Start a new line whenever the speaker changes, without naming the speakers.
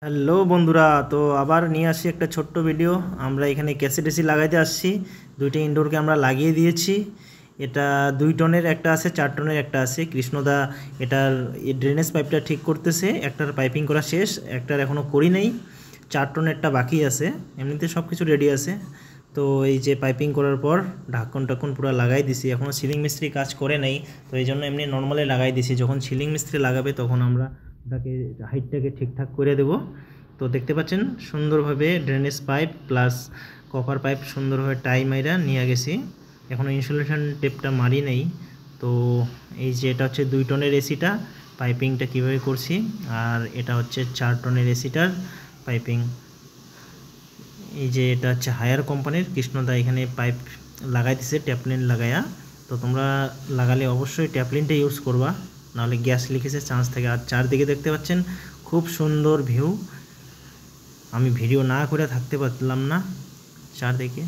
Hello বন্ধুরা, তো আবার নিয়ে আসি একটা ছোট্ট ভিডিও। আমরা এখানে ক্যাসেট এসি লাগাইতে আসছি। দুইটা ইনডোরকে আমরা লাগিয়ে দিয়েছি। এটা 2 টনের একটা আছে, 4 টনের একটা আছে। কৃষ্ণদা এটার ড্রেনেজ পাইপটা ঠিক করতেছে। একটার পাইপিং করা শেষ, একটার এখনও করি নাই। 4 টনেরটা বাকি আছে। এমনিতে সব কিছু রেডি আছে। তো এই যে পাইপিং করার পর ঢাকন টাকন পুরো লাগাই দিছি। এখনও সিলিং মিস্ত্রি কাজ করে নাই, তো এই জন্য এমনি নর্মালে লাগাই দিছি। যখন সিলিং মিস্ত্রি লাগাবে তখন আমরা ওটাকে হাইটটাকে ঠিকঠাক করে দেব। তো দেখতে পাচ্ছেন সুন্দরভাবে drainage pipe plus copper pipe সুন্দরভাবে টাই মাইরা নিয়ে গেছি। এখনও ইনসুলেশন টেপটা মারি নেই। তো এই যে এটা হচ্ছে 2 টনের এসিটা পাইপিংটা কীভাবে করছি, আর এটা হচ্ছে 4 টনের এসিটার পাইপিং। এই যে এটা হচ্ছে হায়ার কোম্পানির, কৃষ্ণদা এখানে পাইপ লাগাই দিছে ট্যাপলিন লাগায়া। তো তোমরা লাগালে অবশ্যই ট্যাপলিনটা ইউজ করবা, নাহলে গ্যাস লিকেজের চান্স থাকে। আর চারদিকে দেখতে পাচ্ছেন খুব সুন্দর ভিউ। আমি ভিডিও না করে থাকতে পারলাম না চারদিকে।